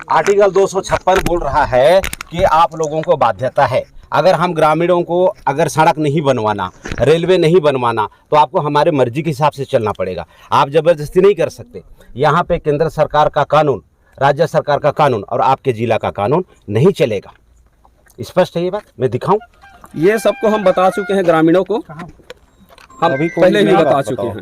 Article 256 बोल रहा है कि आप लोगों को बाध्यता है, अगर हम ग्रामीणों को अगर सड़क नहीं बनवाना, रेलवे नहीं बनवाना, तो आपको हमारे मर्जी के हिसाब से चलना पड़ेगा। आप ज़बरदस्ती नहीं कर सकते। यहाँ पे केंद्र सरकार का कानून, राज्य सरकार का कानून और आपके जिला का कानून नहीं चलेगा। स्पष्ट है ये बात? मैं दिखाऊं? ये सबको हम बता चुके हैं ग्रामीणों को, हम अभी पहले ही बता चुके हैं।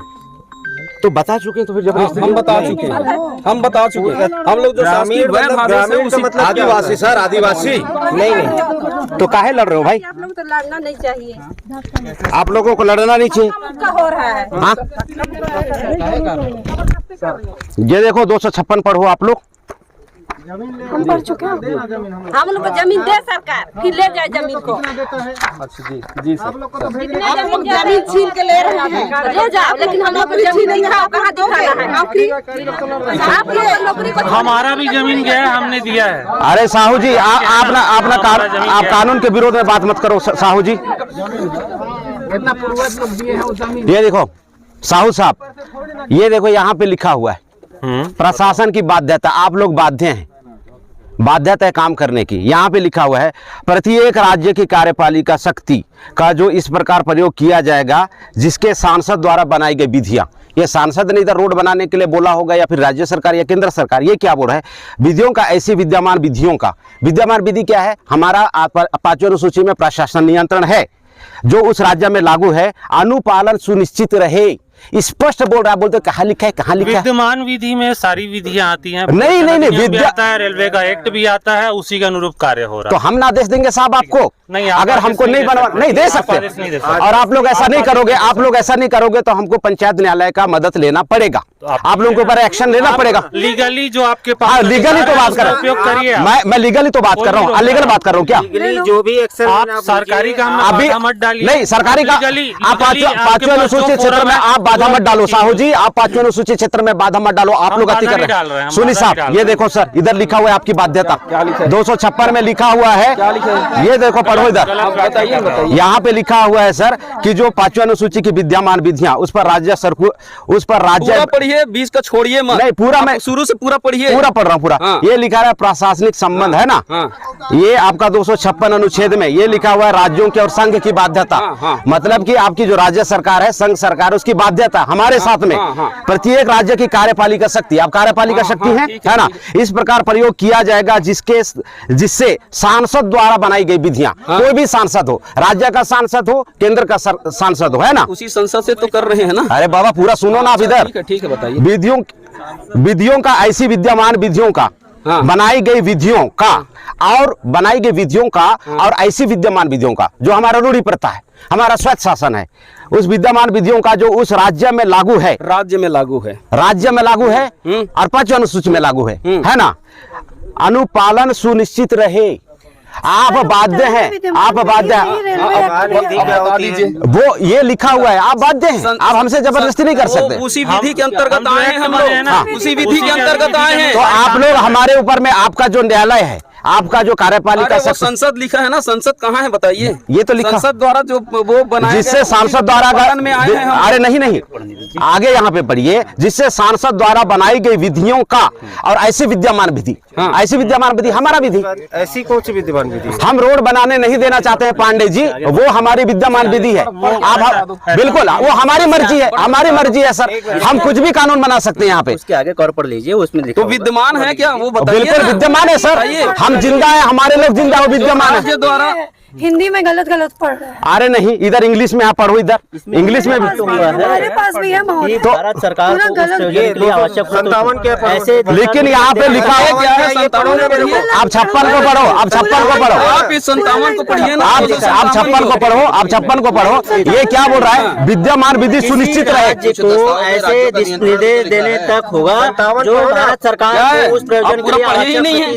तो बता चुके हैं तो फिर जब हम बता चुके हैं, हम बता चुके हैं। हम लोग जो मतलब आदिवासी सर, आदिवासी नहीं तो काहे लड़ रहे हो भाई? आप लोग तो लड़ना नहीं चाहिए, आप लोगों को लड़ना नहीं चाहिए। हो रहा है। हाँ, ये देखो 256 पढ़ो आप लोग। हम पढ़ चुके हैं। हम लोग को जमीन दे सरकार, फिर ले जाए जमीन को। अच्छा जी जी सर, आप लोग जमीन छीन के ले रहे हैं, ले जाओ, लेकिन हम लोग को जमीन नहीं है, कहाँ दिखाना है? आप लोग नौकरी को हमारा भी जमीन गया है, हमने दिया है। अरे साहू जी, आप कानून के विरोध में बात मत करो साहू जी। ये देखो साहू साहब, ये देखो यहाँ पे लिखा हुआ है प्रशासन की बाध्यता। आप लोग बाध्य हैं, बाध्यता है काम करने की। यहाँ पे लिखा हुआ है प्रत्येक राज्य की कार्यपालिका शक्ति का जो इस प्रकार प्रयोग किया जाएगा जिसके सांसद द्वारा बनाई गई विधियां। ये सांसद ने इधर रोड बनाने के लिए बोला होगा या फिर राज्य सरकार या केंद्र सरकार, ये क्या बोल रहा है? विधियों का, ऐसी विद्यमान विधियों का। विद्यमान विधि क्या है? हमारा 5वीं अनुसूची में प्रशासन नियंत्रण है जो उस राज्य में लागू है, अनुपालन सुनिश्चित रहे। स्पष्ट बोल रहा है। बोलते कहाँ लिखा है, कहाँ लिखा है? विद्यमान विधि में सारी विधियां आती हैं। नहीं नहीं नहीं, विद्या आता है, रेलवे का एक्ट भी आता है, उसी के अनुरूप कार्य हो रहा है। तो हम ना आदेश देंगे साहब आपको? नहीं, अगर हमको नहीं बनवा नहीं दे सकते और आप लोग ऐसा नहीं करोगे, आप लोग ऐसा नहीं करोगे तो हमको पंचायत न्यायालय का मदद लेना पड़ेगा। आप लोगों के ऊपर एक्शन लेना पड़ेगा। लीगली जो आपके पास, लीगली तो बात कर रहा उपयोग करिए। मैं लीगली तो बात कर रहा हूँ, अलीगल बात कर रहा हूँ क्या? जो भी एक्शन आप सरकारी काम में अभी बाधा मत डालिए। नहीं, सरकारी का आप 5वीं अनुसूचित क्षेत्र में आप बाधा मत डालो साहू जी, आप 5वीं अनुसूचित क्षेत्र में बाधा मत डालो। आप लोग अति कर रहे हैं। सुनिए साहब, ये देखो सर, इधर लिखा हुआ है आपकी बाध्यता 256 में लिखा हुआ है। ये देखो पढ़ो इधर, यहाँ पे लिखा हुआ है सर कि जो 5वीं अनुसूची की विद्यमान विधियां उस पर राज्य पढ़िए, 20 का छोड़िए मत। नहीं, पूरा मैं शुरू से पूरा पढ़िए। पूरा पढ़ रहा हूँ पूरा। ये लिखा है प्रशासनिक संबंध है ना, ये आपका 256 अनुच्छेद में ये लिखा हुआ है राज्यों के और संघ की बाध्यता। मतलब कि आपकी जो राज्य सरकार है, संघ सरकार, उसकी बाध्यता हमारे साथ में प्रत्येक राज्य की कार्यपालिका शक्ति, आप कार्यपालिका शक्ति है ना, इस प्रकार प्रयोग किया जाएगा जिससे सांसद द्वारा बनाई गई विधियां, कोई भी सांसद हो, राज्य का सांसद हो, केंद्र का सांसद हो, है ना, उसी संसद से तो कर रहे हैं ना। अरे बाबा पूरा सुनो ना आप इधर। ठीक है बताइए। विधियों का, ऐसी विद्यमान विधियों का, बनाई गई विधियों का और बनाई गई विधियों का और ऐसी विद्यमान विधियों का जो हमारा रूढ़ी प्रथा है, हमारा स्वैच्छ शासन है, उस विद्यमान विधियों का जो उस राज्य में लागू है, राज्य में लागू है और 5वीं अनुसूची में लागू है ना, अनुपालन सुनिश्चित रहे। आप बाध्य हैं, आप बाध्य हैं। वो ये लिखा हुआ है, आप बाध्य हैं, आप हमसे जबरदस्ती नहीं कर सकते। उसी विधि के अंतर्गत आए हैं हम लोग, उसी विधि के अंतर्गत आए हैं। तो आप लोग हमारे ऊपर में, आपका जो न्यायालय है, आपका जो कार्यपालिका संसद लिखा है ना, संसद कहाँ है बताइए? ये तो लिखा संसद द्वारा जो वो बनाया, जिससे सांसद द्वारा में आए हैं। अरे नहीं, आगे यहाँ पे पढ़िए, जिससे सांसद द्वारा बनाई गई विधियों का और ऐसी विद्यमान विधि, ऐसी विद्यमान विधि हमारा विधि, ऐसी कौन सी विद्यमान विधि? हम रोड बनाने नहीं देना चाहते हैं पांडे जी, वो हमारी विद्यमान विधि है। आप बिल्कुल, वो हमारी मर्जी है, हमारी मर्जी है सर, हम कुछ भी कानून बना सकते हैं यहाँ पे। उसके आगे कॉर पढ़ लीजिए, उसमें तो विद्यमान है क्या वो बताइए। बिल्कुल विद्यमान है सर, हम जिंदा है, हमारे लोग जिंदा हो, विद्यमान है। द्वारा हिंदी में गलत पढ़ रहे हैं। अरे नहीं, इधर इंग्लिश में आप पढ़ो, इधर इंग्लिश में भी हमारे पास भी है महोदय। तो भारत सरकार को उस प्रयोजन के लिए आवश्यक 57 के ऐसे, लेकिन यहाँ पे लिखा है क्या है? आप 56 को पढ़ो, आप 56 को पढ़ो, आप इस 57 को पढ़िए ना, आप 56 को पढ़ो, आप 56 को पढ़ो। ये क्या बोल रहा है? विद्यमान विधि सुनिश्चित रहे। तो ऐसे निर्देश देने तक होगा जो भारत सरकार को उस प्रयोजन के लिए नहीं है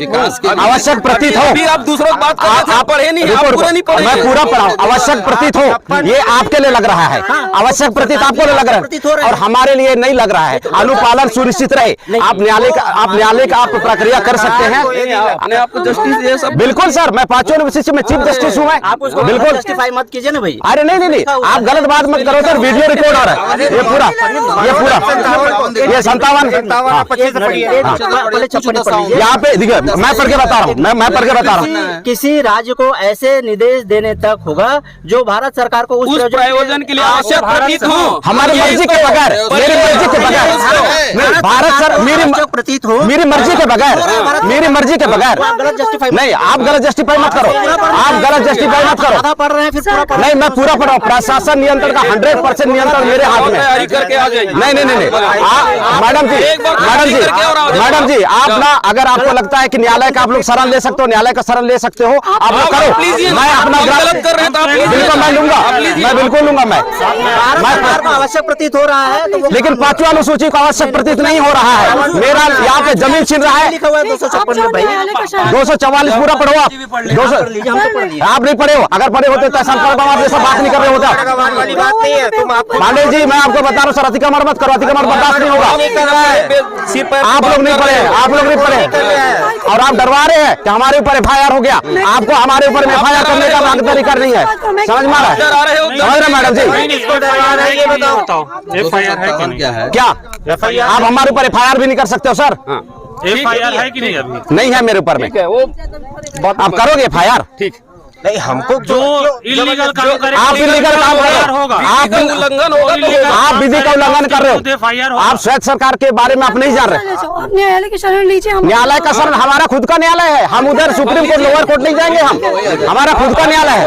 आवश्यक प्रतीत हो। आप दूसरों की बात कर रहे थे, आप पढ़े नहीं, मैं पूरा पढ़ा हूँ। आवश्यक प्रतीत हो ये आपके लिए लग रहा है, आवश्यक प्रतीत आपको लग रहा है और हमारे लिए नहीं लग रहा है। अनुपालन सुनिश्चित रहे। आप न्यायालय का आप प्रक्रिया कर सकते हैं अपने आप को जस्टिस ये सब। बिल्कुल सर, मैं 5 यूनिवर्सिटी में चीफ जस्टिस हूँ मैं। बिल्कुल जस्टिफाई मत कीजिए ना भाई। अरे नहीं, आप गलत बात मत करो सर, वीडियो रिकॉर्ड हो रहा है ये पूरा ये 57 यहाँ पे देखिए, मैं पढ़ के बता रहा हूँ, मैं पढ़ के बता रहा हूँ। किसी राज्य को ऐसे निर्देश देने तक होगा जो भारत सरकार को उस प्रयोजन के लिए आवश्यक प्रतीत हो, हमारी मर्जी के बगैर, मेरी मर्जी के बगैर, भारत सर प्रतीत हो, मेरी मर्जी के बगैर, मेरी मर्जी के बगैर गलत जस्टिफाई नहीं, आप गलत जस्टिफाई मत करो, आप गलत जस्टिफाई मत करो। आधा पढ़ रहे हैं फिर पूरा पढ़ नहीं, मैं पूरा पढ़ा हूँ। प्रशासन नियंत्रण का 100% नियंत्रण मेरे हाथ में। तैयारी करके आ जाइए। नहीं, मैडम जी आप ना, अगर आपको लगता है कि न्यायालय का आप लोग शरण ले सकते हो, न्यायालय का शरण ले सकते हो, आप लोग करो। मैं अपना गलत कर रहे हैं तो आप बिल्कुल मैं लूंगा, मैं बिल्कुल लूंगा। मैं सरकार को आवश्यक प्रतीत हो रहा है, तो वो लेकिन 5वीं अनुसूची को आवश्यक प्रतीत नहीं हो रहा है। मेरा यहाँ पे जमीन छीन रहा है। लिखा हुआ है 256 में भाई। 244 पूरा पढ़ो आप। 200 आप नहीं पढ़े हो, अगर पढ़े होते तो ऐसा आप जैसा बात नहीं कर रहे होते। पांडे जी मैं आपको बता रहा हूँ सर, अतिक्रमण मत करो, अतिक्रमण बर्दाश्त नहीं होगा। आप लोग नहीं पढ़े, आप लोग नहीं पढ़े और आप डरवा रहे हैं कि हमारे ऊपर FIR हो गया। आपको हमारे ऊपर FIR करने का भागीदारी करनी है, समझ में आ रहा है? समझ रहे मैडम जी? FIR है कि नहीं? क्या आप हमारे ऊपर FIR भी नहीं कर सकते हो सर? FIR है कि नहीं? अभी नहीं है मेरे ऊपर में। वो आप करोगे FIR? ठीक नहीं हमको जो इलीगल काम करे, आप इलीगल काम कर रहे हो, होगा। आप उल्लंघन होगा तो आप विधि का उल्लंघन कर रहे हो। FIR होगा। आप स्वायत्त सरकार के बारे में आप नहीं जान रहे। न्यायालय की शरण लीजिए। न्यायालय का शरण हमारा खुद का न्यायालय है। हम उधर सुप्रीम कोर्ट, लोअर कोर्ट नहीं जाएंगे। हम हमारा खुद का न्यायालय है,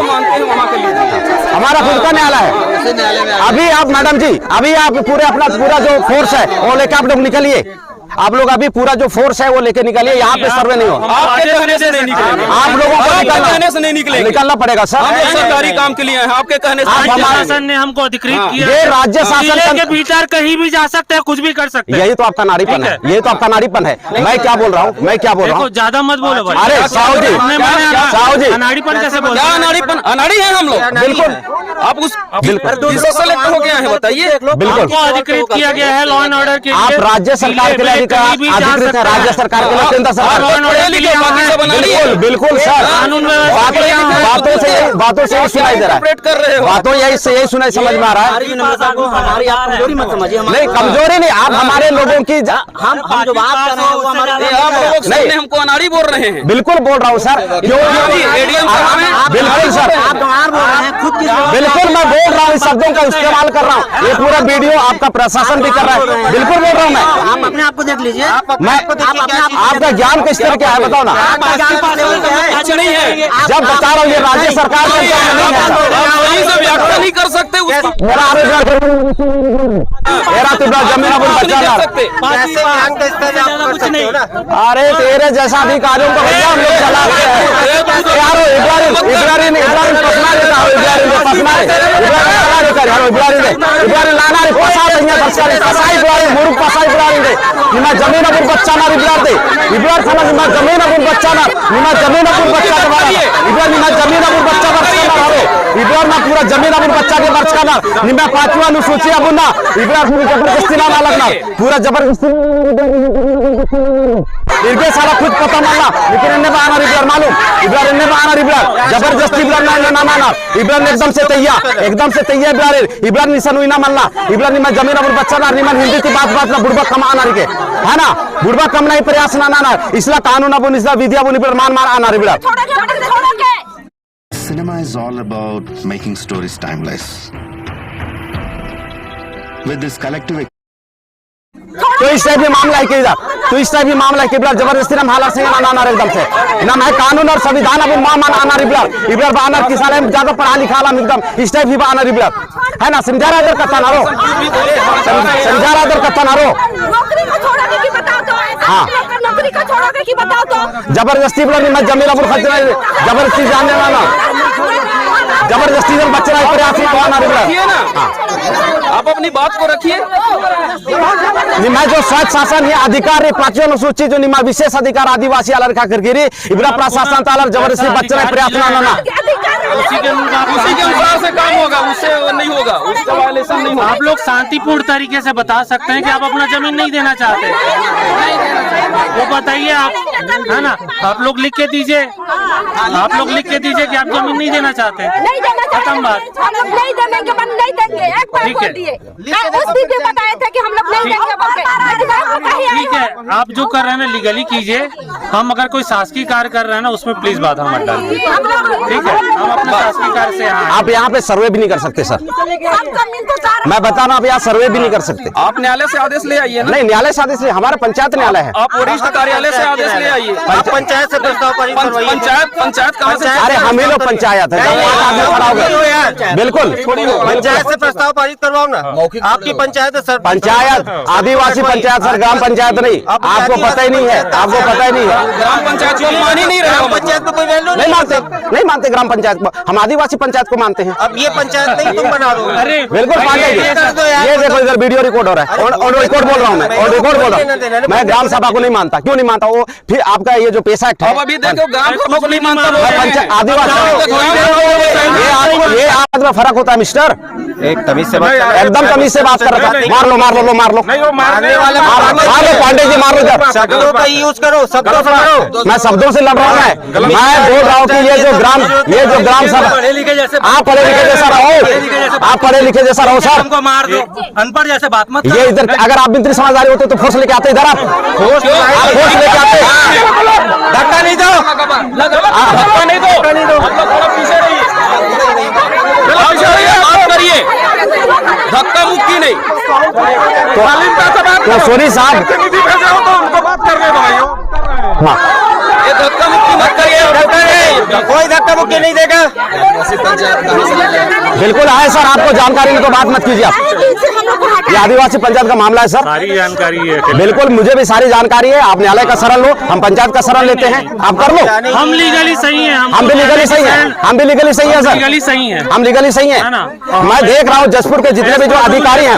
हमारा खुद का न्यायालय है। अभी आप मैडम जी, अभी आप पूरे अपना पूरा जो फोर्स है वो लेकर आप लोग निकलिए। आप लोग अभी पूरा जो फोर्स है वो लेके निकलिए। यहाँ पे सर्वे नहीं हो। आपके कहने से नहीं निकलेंगे, आप लोगों को कहने से नहीं निकलेंगे, निकलना पड़ेगा सर। हम सरकारी काम के लिए हैं, आपके कहने से आप नहीं। हमारे- शासन ने हमको अधिकृत किया ये है। राज्य शासन जिले के भीतर कहीं भी जा सकते हैं, कुछ भी कर सकते हैं। यही तो आपका नारीपन है, यही तो आपका नारीपन है। मैं क्या बोल रहा हूँ, मैं क्या बोल रहा हूँ? ज्यादा मत बोलो भाई। अरे साहू जी, साहू जी, अनाड़ीपन कैसे बोल क्या अनाड़ीपन? अनाड़ी है हम लोग बिल्कुल आप उस बिल्कुल किससे सेलेक्ट हो गया है बताइए। बिल्कुल हमको अधिकृत किया गया है लॉ एंड ऑर्डर के लिए। आप राज्य सरकार के लिए अधिकृत है, राज्य सरकार के लिए केंद्र सरकार। बिल्कुल बिल्कुल सर, कानून व्यवस्था बातों से यही सुनाई दे रहा है, कर रहे हो बातों यही से यही सुनाई समझ में आ रहा है। हमारी आप कमजोरी मत समझिए। नहीं कमजोरी नहीं, आप हमारे लोगों की हम जो बात कर रहे हैं वो हमारे आप लोग सामने हमको अनाड़ी बोल रहे हैं। बिल्कुल बोल रहा हूँ सर, क्यों? एडीएम साहब हैं। बिल्कुल सर, आप गंवार बोल रहे हैं खुद की। बिल्कुल मैं बोल रहा हूँ, इस शब्दों का इस्तेमाल कर रहा हूँ। ये पूरा वीडियो आपका प्रशासन भी कर रहा है। बिल्कुल बोल रहा हूँ मैं। आप अपने आप को देख लीजिए। मैं आपका ज्ञान किस तरह क्या है बताओ ना। कुछ नहीं है, जब बता रहा हूँ ये राज्य सरकार का नहीं है। आप वहीं से व्याख्या नहीं कर सकते उसको। मेरा जमीन अपन बचा ला। अरे तेरे जैसा अधिकारियों को भैया हम लोग चलाते हैं यार। इब्राहिम पसना देता हो, इब्राहिम लाना रे पसा नहीं बच्चा रे पसाई इब्राहिम मुरुक पसाई इब्राहिम रे निमा जमीन अपन बच्चा ना इब्राहिम दे इब्राहिम समझ निमा जमीन अपन बच्चा ना निमा जमीन अपन बच्चा के बारे इब्राहिम निमा जमीन अपन बच्चा बच्चा ना रे इब्राहिम ना पूरा जमीन अपन बच्चा के बच्चा ना निमा 5वां अनुसूची अपन ना इब्राहिम पूरी जबरदस्ती ना लगना पूरा जबरदस्ती इनके सारा खुद पता मानना लेकिन इन्हें बाना इब्राहिम मालूम इब्राहिम ने बाना इब्राहिम जबरदस्ती इब्राहिम ना माना इब्राहिम एकदम से तैयार इब्राहिम निशन हुई ना मानना इब्राहिम में जमीन अपन बच्चा ना निमन हिंदी की बात ना बुढ़बा कम आना के है ना बुढ़बा कम नहीं प्रयास ना ना इसला कानून अपन इसला विधि अपन मान आना Ibrahim. Cinema is all about making stories timeless. With this collective तो इस टाइप के मामला है इधर तो इस टाइप की मामला है इब्राहिम जबरदस्ती ना हालत से ना एकदम से ना मैं कानून और संविधान अपन मां मान आना इब्राहिम बानर किसान ज्यादा पढ़ा लिखा एकदम इस टाइप ही बानर इब्राहिम है ना समझा रहा इधर कथा ना रो समझा रहा इधर कथा ना रो नौकरी को छोड़ोगे कि बताओ तो हाँ। नौकरी को छोड़ोगे कि बताओ तो जबरदस्ती इब्राहिम मैं जमीन अपन खर्च जबरदस्ती जानने वाला जबरदस्ती से बच्चा प्रयास ना इब्राहिम आप अपनी बात को रखिए। निमा जो स्वच्छ शासन है अधिकार पांचवें अनुसूची जो निमा विशेष अधिकार आदिवासी आलर खा करके इबरा प्रशासन तालर जबरदस्ती बच्चे प्रयास ना उसी के अनुसार से काम होगा, उससे नहीं होगा, उसका वायलेशन नहीं होगा। आप लोग शांतिपूर्ण तरीके से बता सकते हैं कि आप अपना जमीन नहीं देना चाहते, वो बताइए आप, है ना। आप लोग लिख के दीजिए, आप लोग लिख के दीजिए कि आप जमीन नहीं देना चाहते, खत्म बात। हम लोग नहीं देंगे, नहीं देंगे, एक बार ठीक है। बोल दिए। उस दिन भी बताए थे कि हम लोग नहीं देंगे बोल के। ठीक है, आप जो कर रहे हैं ना लीगली कीजिए। हम अगर कोई शासकीय कार्य कर रहे हैं ना उसमें प्लीज बाधा मत डालिए, ठीक है। हम अपने शासकीय कार्य से आप यहाँ पे सर्वे भी नहीं कर सकते सर, मैं बता रहा हूँ आप यहाँ सर्वे भी नहीं कर सकते। आप न्यायालय से आदेश ले आइए ना। नहीं न्यायालय से आदेश नहीं, हमारा पंचायत न्यायालय है। आप वरिष्ठ कार्यालय से आदेश ले आइए। आप पंचायत से प्रस्ताव पारित करवाइए। पंचायत कहाँ से? अरे हम ही लोग पंचायत है, जब वहाँ आदमी खड़ा होगा बिल्कुल पंचायत से प्रस्ताव पारित करवाओ ना। आपकी पंचायत है सर, पंचायत आदिवासी पंचायत सर, ग्राम पंचायत नहीं। आपको पता ही नहीं है, आपको पता ही नहीं है। ग्राम पंचायत को मान ही नहीं रहे हो। पंचायत को कोई वैल्यू नहीं मानते, नहीं मानते ग्राम पंचायत को, हम आदिवासी पंचायत को मानते हैं। अब ये पंचायत नहीं तुम बना दो। अरे बिल्कुल मानेंगे। ये देखो इधर वीडियो रिकॉर्ड हो रहा है, और रिकॉर्ड बोल रहा हूँ मैं, और रिकॉर्ड बोल रहा हूँ मैं। ग्राम सभा को नहीं मानता, क्यों नहीं मानता? वो फिर आपका ये जो पेशा है अब अभी देखो ग्राम सभा को नहीं मानता वो ये आज में फर्क होता है मिस्टर। एक तमीज से बात एकदम तमीज से बात कर रहा था। मार लो मार लो मार लो, मारने वाले मार लो पांडे जी, मार लो इधर। शब्दों का यूज करो, शब्दों से करो। मैं शब्दों से लड़ रहा हूँ। मैं बोल रहा हूँ कि ये जो ग्राम सभा, पढ़े लिखे जैसे आप पढ़े लिखे जैसा रहो, आप पढ़े लिखे जैसा रहो सर। हमको मार दो, अनपढ़ जैसे बात मत। ये इधर अगर आप बिंत्री समझदारी होते तो फोर्स लेके आते इधर। आप फोर्स लेके आते, धक्का नहीं दो, धक्का नहीं दो, हम लोग थोड़ा पीछे रहिए, थोड़ा पीछे रहिए, बात करिए, धक्का मुक्की नहीं। तो सोनी साहब उनको बात करने दो भाइयों। हाँ ये धक्का मुक्की मत करिए, कोई धक्का मुक्की नहीं देगा। बिल्कुल है सर, आपको जानकारी नहीं तो बात मत कीजिए आप। ये आदिवासी पंचायत का मामला है सर, सारी जानकारी है। बिल्कुल मुझे भी सारी जानकारी है। आप न्यायालय का शरण लो, हम पंचायत का शरण लेते हैं, आप कर लो। हम लीगली सही हैं, हम भी लीगली सही है, हम भी लीगली सही है सर, लीगली सही हैं। हम लीगली सही है। है ना? मैं देख रहा हूँ जसपुर के जितने भी जो अधिकारी हैं,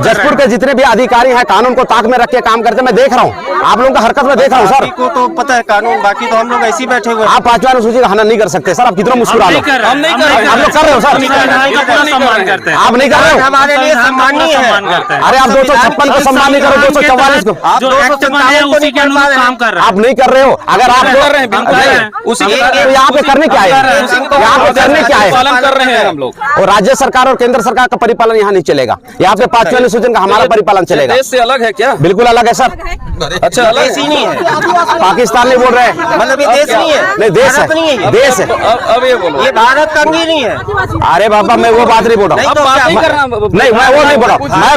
जसपुर के जितने भी अधिकारी हैं कानून को ताक में रख के काम करते, मैं देख रहा हूँ आप लोगों का हरकत में देख रहा हूँ सर। को तो पता है कानून, बाकी तो हम लोग ऐसे ही बैठे हुए हैं। आप पांचवा अनुसूची का हनन नहीं कर सकते सर, आप कितना मुस्कुरा लो। हम नहीं कर रहे, आप लोग कर रहे हो सर, सम्मान करते हैं। आप नहीं कर रहे हो। हमारे लिए सम्मानीय है। अरे आप 256 को सम्मान नहीं करो, 244 को आप जो एक्ट बने हैं उसी के अनुसार काम कर रहे हैं। आप नहीं कर रहे हो। अगर आप कर रहे हैं, बिल्कुल कर रहे हैं। उसी के तो यहाँ पे करने क्या है, यहाँ पे करने क्या है? पालन कर रहे हैं हम लोग। और राज्य सरकार और केंद्र सरकार का परिपालन यहाँ नहीं चलेगा, यहाँ पे पांचवें अनुसूचन का हमारा परिपालन चलेगा। देश से अलग है क्या? बिल्कुल अलग है सर। अच्छा अलग देश ही नहीं है, पाकिस्तान नहीं बोल रहे हैं, मतलब ये देश नहीं है। नहीं देश भारत नहीं है, है। देश है। अब ये बोलो, ये भारत का अंग ही नहीं है। अरे बाबा मैं वो बात नहीं बोल रहा नहीं हूँ, तो बात क्या? नहीं करना। नहीं मैं वो नहीं बोल रहा हूँ। मैं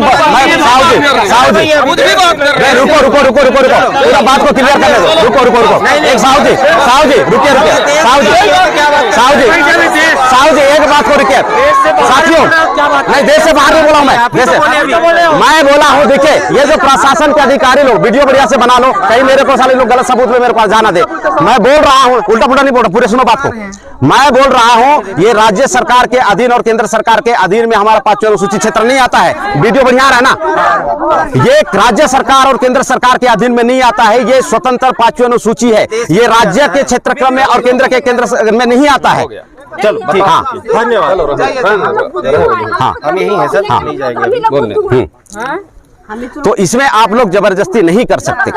साहू जी खुद भी बात कर रहे हैं। रुको रुको रुको रुको रुको, पूरा बात को क्लियर करने दो। रुको रुको रुको, एक साहू जी रुकिए रुकिए, साहू जी एक बात को रुकिए साथियों। नहीं देश से बाहर नहीं बोला हूँ मैं, देश से मैं बोला हूँ। देखिए ये जो प्रशासन के अधिकारी लोग वीडियो बढ़िया से बना लो, कहीं मेरे को साले लोग गलत सबूत में मेरे पास जाना दे। मैं बोल रहा हूँ, उल्टा पुल्टा नहीं बोल रहा, पूरे सुनो बात को। मैं बोल रहा हूँ ये राज्य सरकार के अधीन और केंद्र सरकार के अधीन में हमारा पांचवें अनुसूचित क्षेत्र नहीं आता है। वीडियो बढ़िया रहा ना, ये राज्य सरकार और केंद्र सरकार के अधीन में नहीं आता है, ये स्वतंत्र पांचवें अनुसूची है। ये राज्य के क्षेत्रक्रम में और केंद्र के केंद्र में नहीं आता है। चलो ठीक, हाँ धन्यवाद। हाँ हम यही हैं सर, नहीं जाएंगे। तो इसमें आप लोग जबरदस्ती नहीं कर सकते।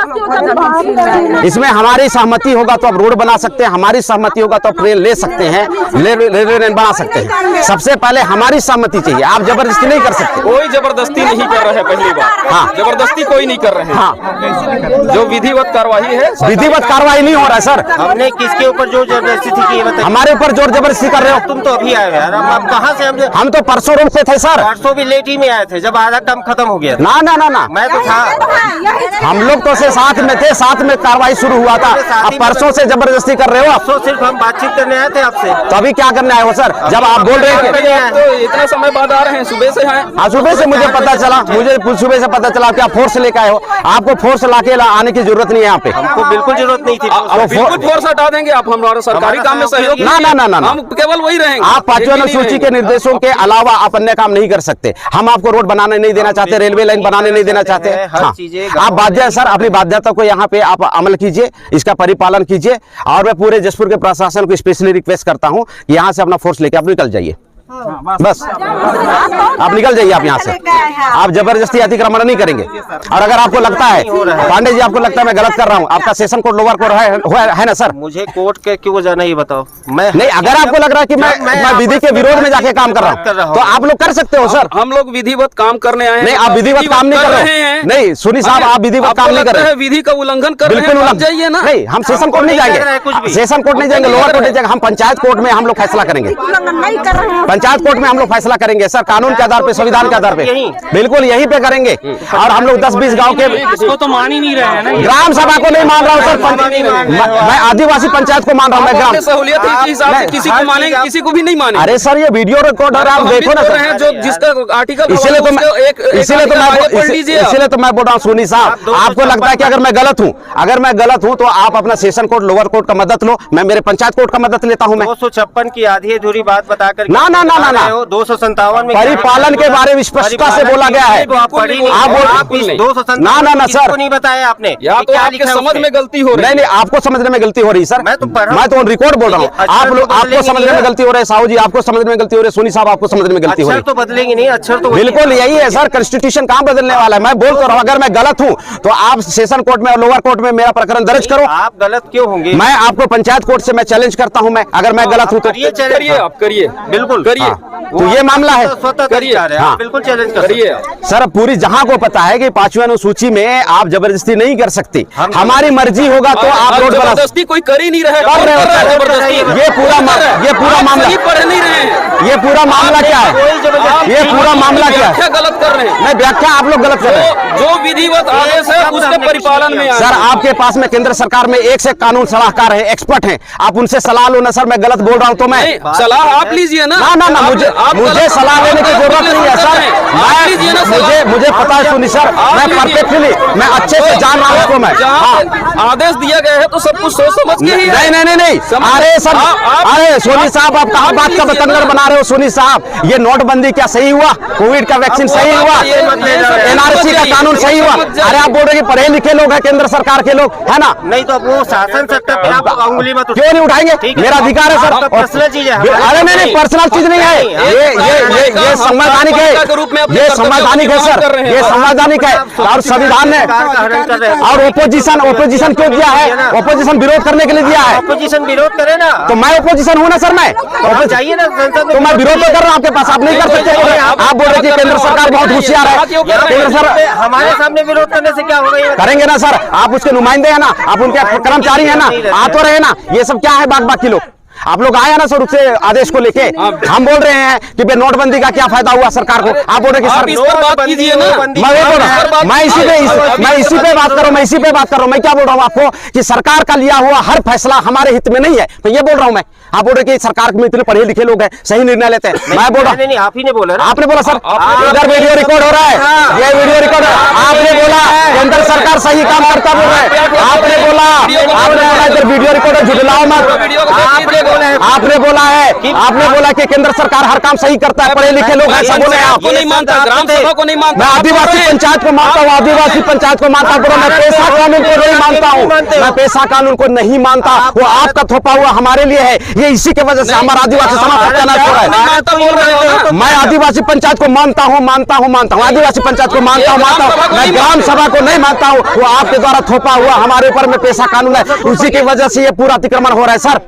इसमें हमारी सहमति होगा तो आप रोड बना सकते हैं, हमारी सहमति होगा तो आप ट्रेन ले सकते हैं, रेलवे लाइन बना सकते हैं। सबसे पहले हमारी सहमति चाहिए, आप जबरदस्ती नहीं कर सकते। कोई जबरदस्ती नहीं कर रहे हैं, पहली बात। हाँ जबरदस्ती कोई नहीं कर रहे हैं। हाँ जो विधिवत कार्रवाई है, विधिवत कार्रवाई नहीं हो रहा है सर। हमने किसके ऊपर जोर जबरदस्ती थी कि ये बताइए। हमारे ऊपर जोर जबरदस्ती कर रहे हो। तुम तो अभी आए हो यार, हम कहाँ से? हम तो परसों रोड पे थे सर। 800 भी लेट ही में आए थे, जब आधा काम खत्म हो गया। ना ना ना ना, मैं तो था। हम लोग तो से साथ में थे, साथ में कार्रवाई शुरू हुआ था। अब परसों से जबरदस्ती कर रहे हो आप। तो सिर्फ हम बातचीत करने आए थे आपसे। तो अभी क्या करने आए हो सर, जब आप बोल रहे हैं कि तो इतना समय बाद आ रहे हैं, सुबह से हैं। हाँ सुबह से मुझे पता चला, मुझे सुबह से पता चला कि आप फोर्स लेकर आए हो। आपको फोर्स लाके आने की जरूरत नहीं है यहाँ पे। हमको बिल्कुल जरूरत नहीं थी। बिल्कुल फोर्स हटा देंगे आप, हमारा सरकारी काम में सहयोग ना ना ना ना हम केवल वही रहेंगे। आप 5वें अनुसूची के निर्देशों के अलावा आप अन्य काम नहीं कर सकते। हम आपको रोड बनाने नहीं देना चाहते, रेलवे लाइन बनाने नहीं देना चाहते। हाँ, आप बाध्य है सर, अपनी बाध्यता को यहाँ पे आप अमल कीजिए, इसका परिपालन कीजिए। और मैं पूरे जसपुर के प्रशासन को स्पेशली रिक्वेस्ट करता हूँ, यहाँ से अपना फोर्स लेके आप निकल जाइए। बस आप निकल जाइए आप यहाँ से। आप जबरदस्ती अतिक्रमण नहीं करेंगे। और अगर आपको लगता है पांडे जी, आपको लगता है मैं गलत कर रहा हूँ, आपका सेशन कोर्ट लोअर कोर्ट है ना सर? मुझे कोर्ट के क्यों जाना ये बताओ। मैं नहीं, अगर आपको लग रहा है कि मैं विधि के विरोध में जाके काम कर रहा हूँ तो आप लोग कर सकते हो सर। हम लोग विधिवत काम करने आए हैं। नहीं, आप विधिवत काम नहीं कर रहे हैं। नहीं सुनी साहब, आप विधिवत काम नहीं कर रहे हैं। विधि का उल्लंघन कर रहे हैं, बिल्कुल आप जाइए ना। नहीं, हम सेशन कोर्ट नहीं जाएंगे, सेशन कोर्ट नहीं जाएंगे, लोअर कोर्ट नहीं जाएंगे। हम पंचायत कोर्ट में हम लोग फैसला करेंगे। पंचायत कोर्ट में हम लोग फैसला करेंगे सर, कानून के आधार पे, संविधान के आधार पे, बिल्कुल यहीं पे करेंगे। और हम लोग 10-20 गांव के, इसको तो मान ही नहीं रहे हैं ना। ग्राम सभा को नहीं मान रहा हूँ सर, मैं आदिवासी पंचायत को मान रहा हूँ। मैं ग्राम सहूलियत है, इस हिसाब से किसी को मानेंगे, किसी को भी नहीं मानेंगे। अरे सर ये वीडियो रिकॉर्ड हो रहा है, आप देखो ना सर। जो जिसका आर्टिकल, इसीलिए तो मैं बोल रहा हूँ सोनी साहब, आपको लगता है कि अगर मैं गलत हूँ तो आप अपना सेशन कोर्ट लोअर कोर्ट का मदद लो, मैं मेरे पंचायत कोर्ट का मदद लेता हूँ। मैं 256 की आधी अधूरी बात बताकर ना 257 में परिपालन के बारे में स्पष्टता से बोला गया है। आप पढ़ी नहीं, आप आप 257 ना सर नहीं बताया आपने। या तो आपके समझ में गलती हो रही है। नहीं, आपको समझने में गलती हो रही सर। मैं तो रिकॉर्ड बोल रहा हूँ। आप लोग, आपको समझने में गलती हो रही है, साहू जी आपको समझने में गलती हो रही है, सोनी साहब आपको समझने में गलती हो रही है। तो बदलेंगे नहीं, अक्षर तो बिल्कुल यही है सर, कॉन्स्टिट्यूशन कहाँ बदलने वाला है। मैं बोल तो रहा हूँ, अगर मैं गलत हूँ तो आप सेशन कोर्ट में और लोअर कोर्ट में मेरा प्रकरण दर्ज करो। आप गलत क्यों होंगे? मैं आपको पंचायत कोर्ट से मैं चैलेंज करता हूँ। मैं अगर मैं गलत हूँ तो करिए, आप करिए, बिल्कुल करिए। तो ये मामला है, स्वतः करिए, बिल्कुल चैलेंज करिए सर। पूरी जहां को पता है कि 5वीं अनुसूची में आप जबरदस्ती नहीं कर सकते। हमारी मर्जी होगा तो आप रोड बना। जबरदस्ती कोई कर ही नहीं रहे, कर रहे हो जबरदस्ती। ये पूरा मामला, पढ़ नहीं रहे हैं। ये पूरा मामला क्या है? ये पूरा मामला क्या है? गलत कर रहे हैं। नहीं, व्याख्या आप लोग गलत कर रहे हैं। जो विधिवत आदेश है उसके परिपालन में सर आपके पास में केंद्र सरकार में एक से कानून सलाहकार है, एक्सपर्ट हैं, आप उनसे सलाह लो ना सर। मैं गलत बोल रहा हूँ तो मैं सलाह आप लीजिए ना। ना मुझे सलाह लेने की जरूरत नहीं है सर। मुझे पता है सुनी सर, मैं परफेक्टली, मैं अच्छे से जान रहा हूँ उसको। मैं आदेश दिया गया है तो सब कुछ सोच समझ के ही। नहीं। अरे सर, अरे सोनी साहब आप कहाँ बात का बतंगड़ बना रहे हो? सोनी साहब, ये नोटबंदी क्या सही हुआ? कोविड का वैक्सीन सही हुआ? एनआरसी का कानून सही हुआ? अरे आप बोल रहे कि पढ़े लिखे लोग हैं केंद्र सरकार के लोग, है ना? नहीं तो वो शासन सत्ता पे आप उंगली मत क्यों नहीं उठाएंगे? मेरा अधिकार है सर। पर्सनल चीज है। अरे नहीं, पर्सनल चीज नहीं है, ये संवैधानिक है, ये संवैधानिक है सर, ये संवैधानिक है। और संविधान ने और ओपोजिशन क्यों दिया है? ओपोजिशन विरोध करने के लिए दिया है। ओपोजिशन विरोध करे ना, तो मैं ओपोजिशन हूँ ना सर। मैं चाहिए ना संसद में, तो मैं विरोध तो कर रहा हूँ आपके पास, आप नहीं कर सकते। आप बोल रहे कि केंद्र सरकार बहुत होशियार है। केंद्र सर हमारे सामने विरोध करने से क्या होगा? करेंगे ना सर, आप उसके नुमाइंदे हैं ना, आप उनके कर्मचारी हैं ना, आ तो रहे ना। ये सब क्या है बाकी लोग? आप लोग आए ना सर उससे आदेश को लेके। हम बोल रहे हैं कि नोटबंदी का क्या फायदा हुआ सरकार को? आप बोल रहे कि सर इस पर बात कीजिए ना। मैं इसी पे बात कर रहा हूँ। मैं क्या बोल रहा हूँ आपको कि सरकार का लिया हुआ हर फैसला हमारे हित में नहीं है, तो ये बोल रहा हूँ मैं। आप बोल रहे कि सरकार में इतने पढ़े लिखे लोग हैं, सही निर्णय लेते हैं। मैं बोल रहा हूँ, आप ही ने बोला, आपने बोला सर। इधर वीडियो रिकॉर्ड हो रहा है, ये वीडियो रिकॉर्ड। आपने बोला केंद्र सरकार सही काम करता बोल रहा है। आपने बोला इधर वीडियो रिकॉर्ड, झुठलाओ मत। आपने बोला कि केंद्र सरकार हर काम सही करता है, पढ़े लिखे लोग ऐसा बोले। आपको नहीं मानता, ग्राम सभा को नहीं मानता। मैं आदिवासी पंचायत को मानता हूँ, आदिवासी पंचायत को मानता हूँ। मैं पेशा कानून को नहीं मानता हूँ, मैं पेशा कानून को नहीं मानता। वो आपका थोपा हुआ हमारे लिए है, ये इसी की वजह से हमारा आदिवासी समाज सत्यानाश हो रहा है। मैं आदिवासी पंचायत को मानता हूँ, आदिवासी पंचायत को मानता हूँ। मैं ग्राम सभा को नहीं मानता हूँ, वो आपके द्वारा थोपा हुआ हमारे ऊपर में पेशा कानून है, उसी की वजह से ये पूरा अतिक्रमण हो रहा है सर।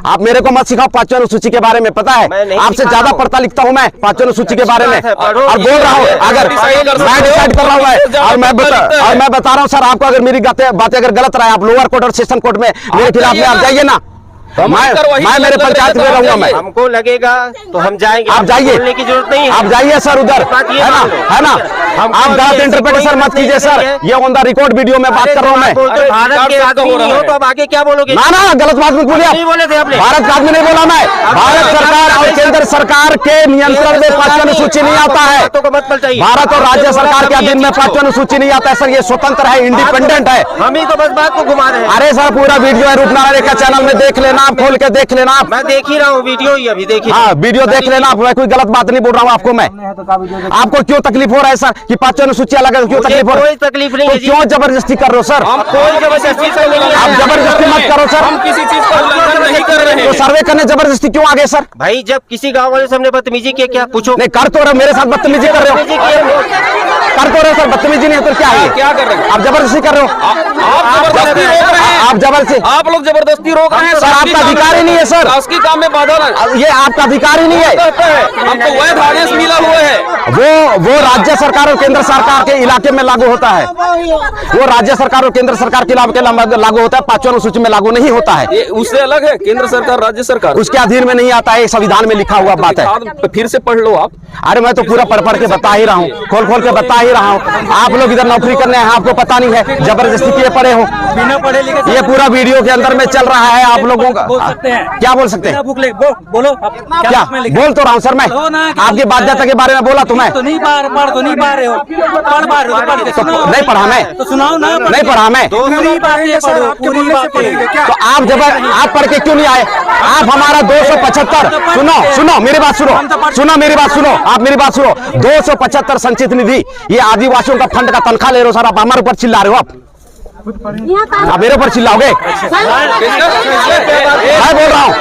आप मेरे को मत सिखाओ 5वीं अनुसूची के बारे में, पता है आपसे ज्यादा पढ़ता लिखता हूँ मैं 5वीं अनुसूची के बारे में। और बोल रहा हूँ, अगर मैं डिसाइड कर रहा हूँ और मैं बता रहा हूँ सर आपको, अगर मेरी बातें अगर गलत रहा है, आप लोअर कोर्ट और सेशन कोर्ट में मेरे खिलाफ में आप जाइए ना। मैं मेरे पंचायत में रहूंगा। मैं हमको लगेगा तो हम जाएंगे, आप जाइए, बोलने की जरूरत नहीं है। आप जाइए सर उधर, है ना। आप गलत इंटरप्रिटेशन मत कीजिए सर, ये ऑन द रिकॉर्ड वीडियो में बात कर रहा हूँ मैं। भारत के आदमी नहीं हो तो अब आगे क्या बोलोगे? ना गलत बात मत बोलिए। नहीं बोले थे आपने। भारत का आदमी नहीं बोला मैं। भारत सरकार और केंद्र सरकार के नियंत्रण में 5वीं अनुसूची नहीं आता है। भारत और राज्य सरकार के अधीन में 5वीं अनुसूची नहीं आता है सर। ये स्वतंत्र है, इंडिपेंडेंट है। हम ही तो बस बात को घुमा रहे हैं। अरे सर पूरा वीडियो है रूपनारायण का चैनल में, देख लेना आप, खोल के देख लेना आप। मैं देख ही रहा हूँ वीडियो ही अभी देखिए। हाँ वीडियो देख लेना आप, मैं कोई गलत बात नहीं बोल रहा हूँ आपको मैं। आपको क्यों तकलीफ हो रहा है सर कि 5वीं अनुसूची अलग है? क्यों तकलीफ हो रहा है? कोई तकलीफ नहीं तो है जी। क्यों जबरदस्ती कर रहे हो सर? कोई जबरदस्ती से नहीं है। आप जबरदस्ती मत करो सर। हम किसी चीज का उल्लंघन नहीं कर रहे तो हैं। सर्वे करने जबरदस्ती क्यों आ गए सर? भाई जब किसी गांव वाले से हमने बदतमीजी की क्या पूछो? नहीं कर तो रहे, मेरे साथ बदतमीजी कर रहे हो। कर तो रहे सर, बदतमीजी नहीं है तो क्या है? क्या कर रहे हैं? आप जबरदस्ती कर रहे हो। आप जबरदस्ती रोक रहे हैं। आप जबरदस्ती, आप लोग जबरदस्ती रोक रहे हैं। सर आपका अधिकार ही नहीं है सर। शासकीय काम में बाधा ये आपका अधिकार ही नहीं है। हमको वैध आदेश मिला हुआ है। वो राज्य सरकार और केंद्र सरकार के इलाके में लागू होता है। वो राज्य सरकार और केंद्र सरकार के इलाके में लागू होता है, 5वीं अनुसूची में लागू नहीं होता है। ये उससे अलग है। केंद्र सरकार राज्य सरकार उसके अधीन में नहीं आता है, संविधान में लिखा हुआ बात है। फिर से पढ़ लो आप। अरे मैं तो पूरा पढ़ के बता ही रहा हूँ, खोल के बता ही रहा हूँ। आप लोग इधर नौकरी करने हैं, आपको पता नहीं है, जबरदस्ती किए पड़े हो। बिना पढ़े लिखे ये पूरा वीडियो के अंदर में चल रहा है। आप लोगों का क्या बोल सकते हैं? बोलो क्या बोल तो रहा हूँ सर मैं। आपकी बाध्यता के बारे में बोला तो मैं तो नहीं पढ़ रहे हो। नहीं पढ़ा मैं, तो सुनाओ ना। नहीं पढ़ा मैं। पूरी बातें पढ़ो, पूरी बातें। तो आप पढ़ के क्यों नहीं आए? आप हमारा 275 सुनो मेरी बात सुनो मेरी बात सुनो, आप मेरी बात सुनो। 275 संचित निधि, ये आदिवासियों का फंड का तनख्वाह ले रहे हो सर। आप हमारे ऊपर चिल्ला रहे हो। आप मेरे ऊपर चिल्लाओगे? मैं बोल रहा हूँ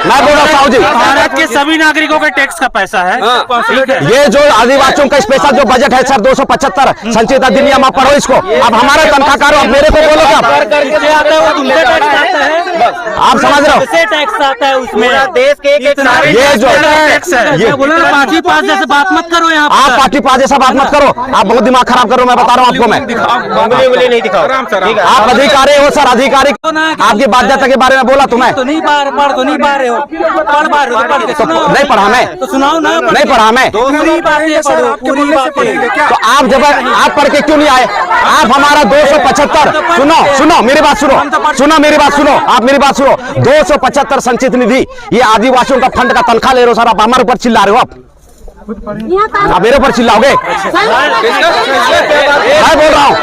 साहू जी। भारत के सभी नागरिकों के टैक्स का पैसा है। ठीक है। ये जो आदिवासियों का स्पेशल जो बजट है सर 275 संचित अधिनियम, आप पढ़ो इसको। अब हमारा तनख्वाह करो, आप मेरे को बोलोगे? आप समझ रहे हो? टैक्स आता है उसमें। देश के एक ये जो टैक्स है। ये पार्टी पास जैसे बात मत करो यहाँ आप पार्टी पास जैसा बात मत करो। आप बहुत दिमाग खराब करो, मैं बता रहा हूँ आपको। मैं उंगली नहीं दिखाओ। आप अधिकारी हो सर, अधिकारी। आपकी बाध्यता के बारे में बोला तो मैं। तो नहीं पढ़ रहे हो। नहीं पढ़ा मैं, तो सुनाओ ना। नहीं पढ़ा मैं। पूरी बातें पढ़ो, पूरी बातें। तो आप पढ़ के क्यों नहीं आए? आप हमारा 275 सुनो मेरी बात सुनो मेरी बात सुनो, आप मेरी बात सुनो। 275 संचित निधि, ये आदिवासियों का फंड का तनख्वाह ले रहे हो सर। आप हमारे ऊपर चिल्ला रहे हो। आप मेरे ऊपर चिल्लाओगे? मैं बोल रहा हूँ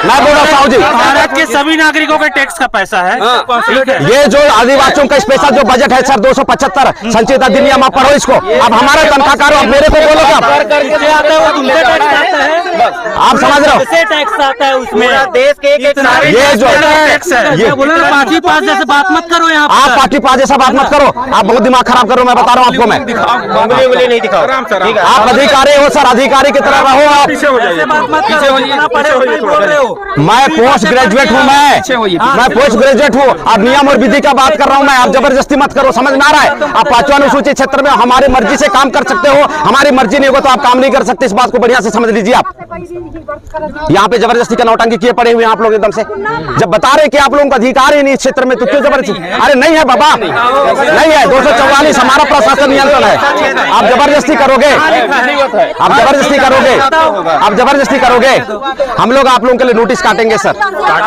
साहू जी। भारत के सभी नागरिकों के टैक्स का पैसा है। ठीक है। ये जो आदिवासियों का स्पेशल जो बजट है सर 275 संचित अधिनियम, आप पढ़ो इसको। अब हमारा तनख्वाह करो, आप मेरे को बोलोगे? आप समझ रहे हो? टैक्स आता है उसमें। देश के एक ये जो टैक्स है। ये पार्टी पास जैसे बात मत करो यहाँ। आप पार्टी पास जैसा बात मत करो। आप बहुत दिमाग खराब करो, मैं बता रहा हूँ आपको। मैं उंगली नहीं दिखाओ। आप अधिकारी हो सर, अधिकारी की तरह रहो आप। मैं पोस्ट ग्रेजुएट हूँ, मैं पोस्ट ग्रेजुएट हूँ। अब नियम और विधि का बात कर रहा हूँ मैं। आप जबरदस्ती मत करो, समझ में आ रहा है? आप 5वीं अनुसूचित क्षेत्र में हमारी मर्जी से काम कर सकते हो, हमारी मर्जी नहीं होगा तो आप काम नहीं कर सकते। इस बात को बढ़िया से समझ लीजिए आप। यहाँ पे जबरदस्ती का नौटंकी किए पड़े हुए आप लोग एकदम से। जब बता रहे कि आप लोगों का अधिकार ही नहीं इस क्षेत्र में, तो क्यों जबरदस्ती? अरे नहीं है बाबा, नहीं है। 244 हमारा प्रशासन नियंत्रण है। आप जबरदस्ती करोगे, आप जबरदस्ती करोगे, आप जबरदस्ती करोगे। हम लोग आप लोगों के लिए नोटिस काटेंगे सर।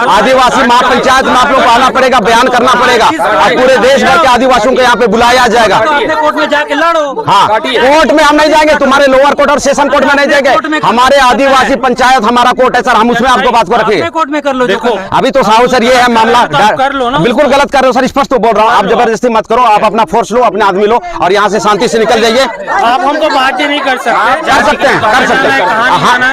आदिवासी महापंचायत में आप लोगों को आना पड़ेगा, बयान करना पड़ेगा और पूरे देश भर के आदिवासियों को यहाँ पे बुलाया जाएगा। कोर्ट में जाके लड़ो। हाँ, कोर्ट में हम नहीं जाएंगे, तुम्हारे लोअर कोर्ट और सेशन कोर्ट में नहीं जाएंगे। हमारे आदिवासी पंचायत हमारा कोर्ट है सर, हम उसमें आपको बात को रखेंगे। कोर्ट में कर लो। देखो अभी तो साहू सर ये है मामला। कर लो ना। बिल्कुल गलत कर रहे हो सर, स्पष्ट तो बोल रहा हूँ। आप जबरदस्ती मत करो, आप अपना फोर्स लो, अपने आदमी लो और यहाँ से शांति से निकल जाइए। आप हमको बाध्य नहीं कर सकते। कर सकते हैं, कर सकते हैं।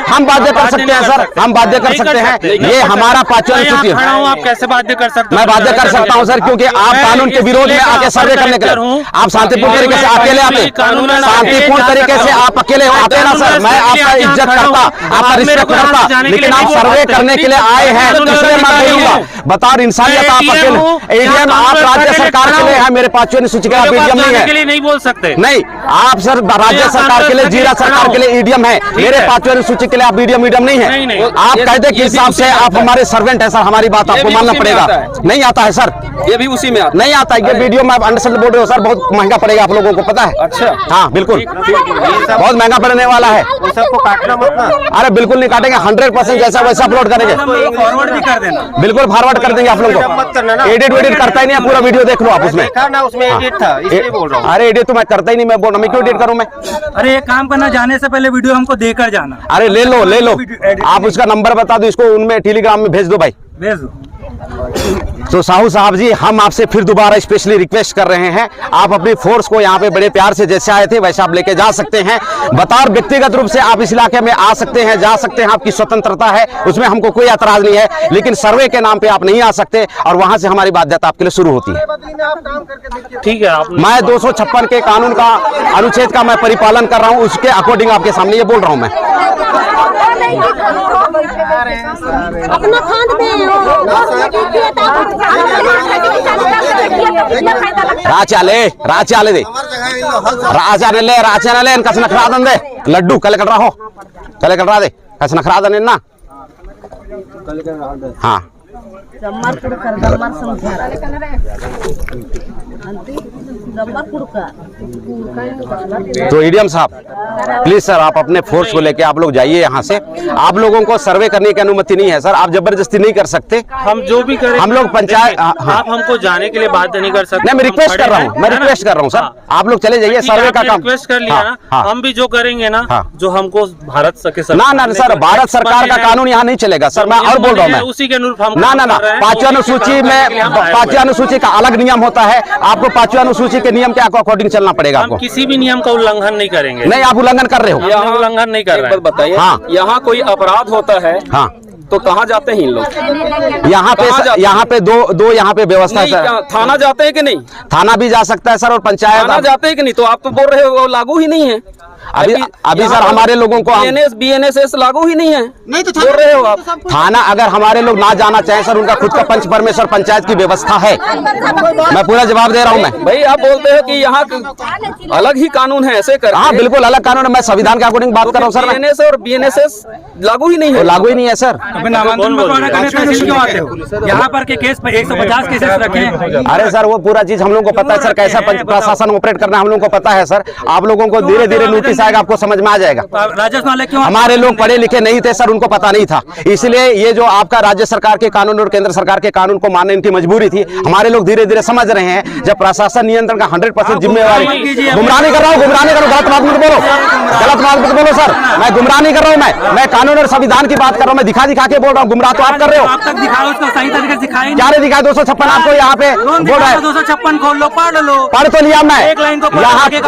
हम बाध्य कर सकते हैं सर, हम बाध्य कर सकते हैं। ये हमारा 5वीं अनुसूची खड़ा हूँ, आप कैसे बाध्य कर सकते? मैं बाध्य कर सकता हूँ सर, क्योंकि आप कानून के विरोध में आके सर्वे करने के लिए आप शांतिपूर्ण तरीके से अकेले आते, शांतिपूर्ण तरीके से आप अकेले आते ना सर। मैं आपका इज्जत करता, आपका रिस्पेक्ट करता, लेकिन आप सर्वे करने के लिए आए हैं, इसलिए मैं बोलूंगा। बताओ इंसानियत, आप अकेले एडीएम आप राज्य सरकार के लिए है, मेरे 5वीं अनुसूची का एडीएम नहीं है। के लिए नहीं बोल सकते। नहीं, आप सर राज्य सरकार के लिए, जिला सरकार के लिए ईडीएम है। मेरे 5वीं अनुसूची के लिए आप ईडीएम नहीं है। आप कायदे के हिसाब से आप हमारे सर्वेंट है सर, हमारी बात आपको भी मानना उसी में पड़ेगा। आता है। नहीं आता है सर, ये भी उसी में आता नहीं आता है। ये वीडियो में आप अंडरस्टैंड बोल रहे हो सर, बहुत महंगा पड़ेगा आप लोगों को, पता है? अच्छा। हाँ बिल्कुल, बहुत महंगा पड़ने वाला है। सबको काटना मत ना। अरे बिल्कुल नहीं काटेंगे, 100% जैसा वैसा अपलोड करेंगे, फॉरवर्ड भी कर देना। बिल्कुल फॉरवर्ड कर देंगे आप लोगों मत करना ना। को। एडिट वेडिट करता ही नहीं है, पूरा वीडियो देख लो आप उसमें। देखा ना, उसमें एडिट था, इसलिए बोल रहा हूँ। अरे एडिट तो मैं करता ही नहीं, मैं बोल रहा, मैं क्यों एडिट करूं मैं? अरे एक काम करना, जाने से पहले वीडियो हमको देकर जाना। अरे ले लो ले लो, आप उसका नंबर बता दो, इसको उनमें टेलीग्राम में भेज दो भाई। भेज दो। तो साहू साहब जी, हम आपसे फिर दोबारा स्पेशली रिक्वेस्ट कर रहे हैं, आप अपनी फोर्स को यहाँ पे बड़े प्यार से जैसे आए थे वैसे आप लेके जा सकते हैं। बतौर व्यक्तिगत रूप से आप इस इलाके में आ सकते हैं, जा सकते हैं, आपकी स्वतंत्रता है, उसमें हमको कोई एतराज नहीं है, लेकिन सर्वे के नाम पे आप नहीं आ सकते और वहां से हमारी बाध्यता आपके लिए शुरू होती है। ठीक है, आप मैं 256 के कानून का अनुच्छेद का मैं परिपालन कर रहा हूँ, उसके अकॉर्डिंग आपके सामने ये बोल रहा हूँ मैं। अपना खान में राचाले दे राचाने ले इनका नखरा दे लड्डू कल कर रहा हो, कल कर रहा दे कस नखरा दे ना। हाँ तो ईडीएम साहब प्लीज सर, आप अपने फोर्स को लेके आप लोग जाइए यहाँ से। आप लोगों को सर्वे करने की अनुमति नहीं है सर, आप जबरदस्ती नहीं कर सकते। हम जो भी करें, हम लोग पंचायत आप हमको जाने के लिए बाध्य नहीं कर सकते। नहीं, मैं रिक्वेस्ट कर रहा हूँ, मैं रिक्वेस्ट कर रहा हूँ सर, आप लोग चले जाइए, सर्वे का काम रिक्वेस्ट कर लिया ना, हम भी जो करेंगे ना, जो हमको भारत के ना ना सर, भारत सरकार का कानून यहाँ नहीं चलेगा सर, मैं और बोल रहा हूँ मैं उसी के अनुरूप हम ना ना ना, पांचवी अनुसूची में पांचवी अनुसूची का अलग नियम होता है, आपको पांचवी अनुसूची के नियम के अकॉर्डिंग चलना पड़ेगा आपको। किसी भी नियम का उल्लंघन नहीं करेंगे। नहीं, आप उल्लंघन कर रहे हो। यहाँ उल्लंघन नहीं कर रहे हैं। बताइए, हाँ। यहाँ कोई अपराध होता है हाँ तो कहाँ जाते हैं इन लोग? यहाँ पे दो यहाँ पे व्यवस्था है नहीं, सर। थाना जाते हैं कि नहीं? थाना भी जा सकता है सर, और पंचायत थाना जाते हैं कि नहीं? तो आप तो बोल रहे हो वो लागू ही नहीं है। अभी सर हमारे लोगों को BNSS लागू ही नहीं है, नहीं तो बोल रहे हो आप। थाना अगर हमारे लोग ना जाना चाहें सर, उनका खुद का पंच परमेश्वर पंचायत की व्यवस्था है, मैं पूरा जवाब दे रहा हूँ मैं। भाई आप बोलते हो कि यहाँ अलग ही कानून है, ऐसे कर। हाँ बिल्कुल अलग कानून है, मैं संविधान के अकॉर्डिंग बात कर रहा हूँ सर। BNS और BNSS लागू ही नहीं है। लागू ही नहीं है सर। नामांकन बंटवारा करने पैसे क्यों आते हो? यहाँ पर के केस पर 150 केसेस रखे। अरे सर वो पूरा चीज हम लोगों को पता है सर, कैसा प्रशासन ऑपरेट करना है हम लोगों को पता है सर। आप लोगों को धीरे धीरे नोटिस आएगा, आपको समझ में आ जाएगा। राजस्व वाले क्यों? हमारे लोग पढ़े लिखे नहीं थे सर, उनको पता नहीं था, इसलिए ये जो आपका राज्य सरकार के कानून और केंद्र सरकार के कानून को मानने इनकी मजबूरी थी। हमारे लोग धीरे धीरे समझ रहे हैं, जब प्रशासन नियंत्रण का 100% जिम्मेवारी। गुमराह नहीं कर रहा हूँ, गुमराह नहीं कर रहा हूँ, गलत बात मत बोलो, गलत बात मत बोलो सर, मैं गुमराह नहीं कर रहा हूँ, मैं कानून और संविधान की बात कर रहा हूँ, मैं दिखा के बोल रहा हूँ। गुमराह तो आप कर रहे हो। आप तक दिखाओ, उसको सही तरीके से दिखाई। क्या नहीं दिखाया? 256 आपको यहाँ पे बोल रहा है। 256 खोल लो, पढ़ लो। पढ़ तो लिया मैं, एक लाइन को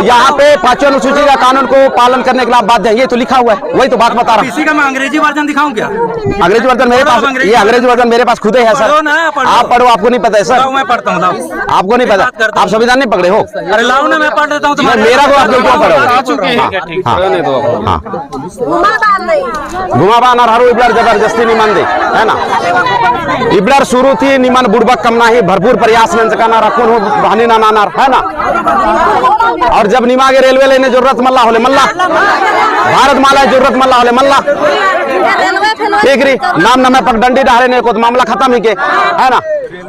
यहाँ पे पांचवी अनुसूची का कानून को पालन करने के लिए बाध्य है, ये तो लिखा हुआ है, वही तो बात बता रहा हूँ। इसी का मैं अंग्रेजी वर्जन दिखाऊं क्या? अंग्रेजी वर्जन मेरे पास, ये अंग्रेजी वर्जन मेरे पास खुद ही है सर। आप पढ़ो, आपको नहीं पता है सर? मैं पढ़ता हूँ, आपको नहीं पता, आप संविधान नहीं पकड़े हो। अरे लाओ ना, मैं पढ़ देता हूँ। मेरा को आप क्यों पढ़ोगे? घुमाबान और हरू इबलर जबरदस्ती नहीं मान दे है ना। इबलर शुरू थी निमन बुड़बक कम नाही, भरपूर प्रयास का ना रखून हो बहानी ना नानार है ना। और जब निमागे रेलवे लेने जरूरत मल्ला होले मल्ला, भारत माला जरूरत मल्ला होले मल्ला, ठीक री नाम नमे पगडंडी डाले ने को तो मामला खत्म ही के है ना।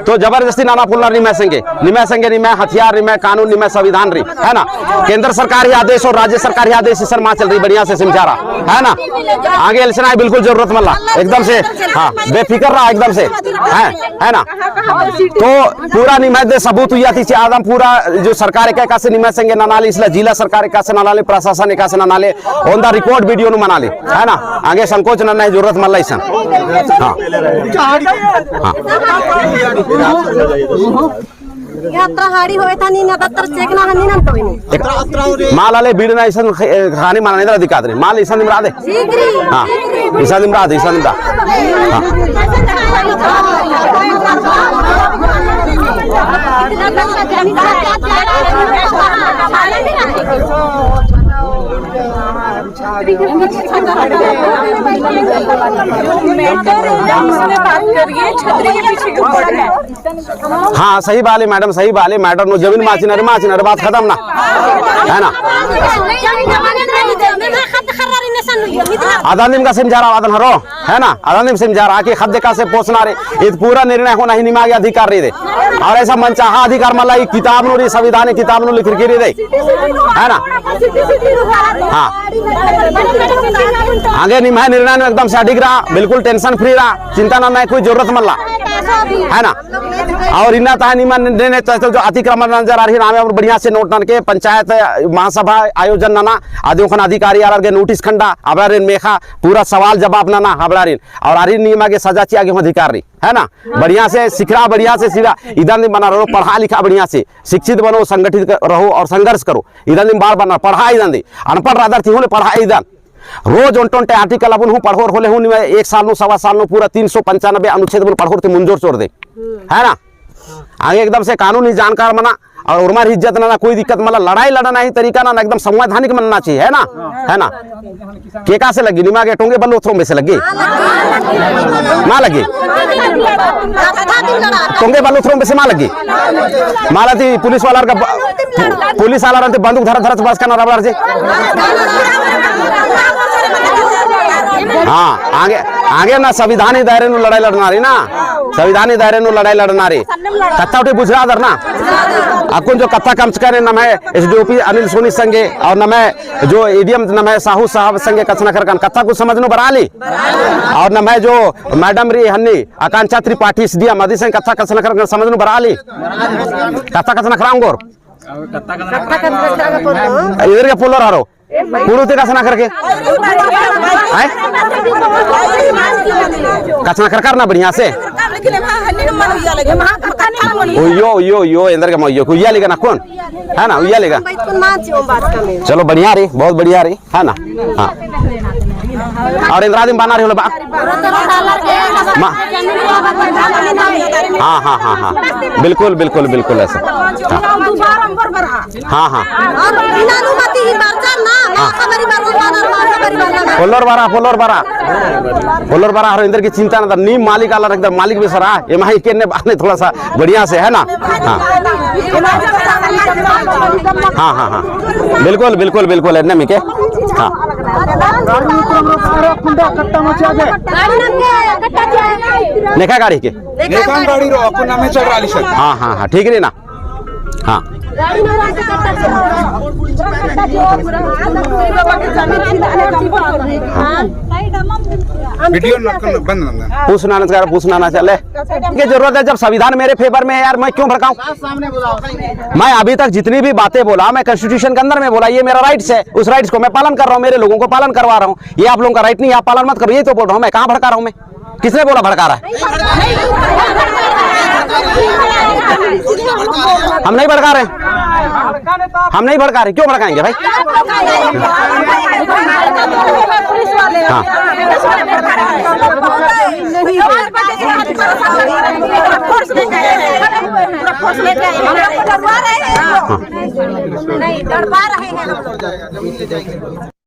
तो जबरदस्ती नाना पुल्ला नहीं मैसेंगे नहीं मैं हथियार नहीं मैं कानून नहीं मैं संविधान रही है ना। केंद्र सरकार ही आदेश और राज्य सरकार ही आदेश सर माँ चल रही बढ़िया से समझा है ना। आगे एलसना बिल्कुल जरूरत मल्ला एकदम से, हाँ बेफिक्र रहा एकदम से है ना। तो पूरा निमय सबूत हुआ थी आदम पूरा जो सरकार का से निमयसेंगे ना नाले, इसलिए जिला सरकार का से ना नाले, प्रशासन का से ना नाले, ऑन द रिकॉर्ड वीडियो नु मना ले है ना। आगे संकोच ना नहीं जरूरत मल्ला ऐसा। यात्रा हाड़ी होए था नी ना दत्तर चेक ना नी ना तो नहीं माल आले बीड़ ना ऐसा खाने माने इधर दिखा दे माल ऐसा निमरा दे। हाँ ऐसा निमरा दे, ऐसा निमरा। हाँ सही बात है मैडम, सही बात है मैडम। नो जमीन माचिन अरे बात खत्म ना है ना। अदानिम का सिमझारा वादन हरो है ना, अदानिम सिमझारा आके खद्दे का से पोसना रे ये पूरा निर्णय होना ही निमागे अधिकार रे दे और ऐसा मनचाहा अधिकार मला ई किताब नो रे संविधान किताब नो लिख के रे दे है ना। हाँ आगे निमाय निर्णय में एकदम से अडिग रहा, बिल्कुल टेंशन फ्री रहा, चिंता ना कोई जरूरत मल्ला है ना। और इन्ना ता निर्णय जो अतिक्रमण नजर आ रही नाम बढ़िया से नोट के पंचायत महासभा आयोजन नाना आदि अधिकारी आर के नोटिस खंडा अबरारिन मेखा पूरा सवाल जवाब नाना अबरारिन और आरी नियम के सजा ची आगे अधिकारी है ना। बढ़िया से सिखरा, बढ़िया से सीधा इधर दिन बना रहो, पढ़ा लिखा बढ़िया से, शिक्षित बनो, संगठित रहो और संघर्ष करो। इधर दिन बार बना पढ़ा इधर दी अनपढ़ रादर थी पढ़ा इधर रोज उनटोंटे आर्टिकल अब पढ़ोर होले हूँ एक साल नो सवा साल नो पूरा 395 अनुच्छेद पढ़ोर थे मुंजोर छोड़ दे है ना। आगे एकदम से कानूनी जानकार मना और उर्मार इज्जत ना कोई दिक्कत मतलब लड़ाई लड़ना ही तरीका ना एकदम संवैधानिक बनना चाहिए है ना। केका से लगी निमा के टोंगे बल्लो थ्रो में से लगी माँ लगी टोंगे बल्लो थ्रो में से माँ लगी माला थी पुलिस वाला रहते बंदूक धरा धरा बस का ना रबड़ से। हाँ आगे आगे ना संविधानी दायरे नु लड़ाई लड़ना रही ना, संविधानी दायरे नु लड़ाई लड़ना रही कत्ता उठे बुझरा दर ना अकुन जो कत्ता कम करे न मैं एसडीओपी अनिल सोनी संगे और न मैं जो एडीएम न मैं साहू साहब संगे कचना कर कत्ता को समझनो बरा ली और न मैं जो मैडम री हन्नी आकांक्षा त्रिपाठी एसडीएम मदी संग कत्ता कचना कर समझनो बरा ली कत्ता कचना कराऊंगोर इधर के पोलर हारो पूरा ते कचना करके कचना कर करना बढ़िया से यो यो यो इंदर के मयो को लेगा ना कौन है ना उया लेगा। चलो बढ़िया रही, बहुत बढ़िया रही है ना। हाँ और इंद्रादिम बना रही हो हाँ हाँ हाँ हाँ बिल्कुल बिल्कुल बिल्कुल ऐसा हाँ हाँ फोलोर बारा हर इंदर की चिंता ना नीम मालिक आला एकदम मालिक भी सरा ये माही के बाने थोड़ा सा बढ़िया से है ना। हाँ हाँ हाँ बिल्कुल बिल्कुल बिल्कुल है मिके हाँ नेका गाड़ी के गाड़ी रो अपन नामे चढ़ रही है। हाँ हाँ हाँ ठीक है ना। हाँ पूछना ना चले ये जरूरत है जब संविधान मेरे फेवर में है यार मैं क्यों भड़काऊं। मैं अभी तक जितनी भी बातें बोला मैं कॉन्स्टिट्यूशन के अंदर में बोला ये मेरा राइट्स है, उस राइट्स को मैं पालन कर रहा हूँ, मेरे लोगों को पालन करवा रहा हूँ। ये आप लोगों का राइट नहीं, आप पालन मत करो ये तो बोल रहा हूँ मैं। कहाँ भड़का रहा हूँ मैं, किसने बोला भड़का रहा है? हम नहीं भड़का रहे, हम नहीं भड़का रहे, क्यों भड़काएंगे भाई? हाँ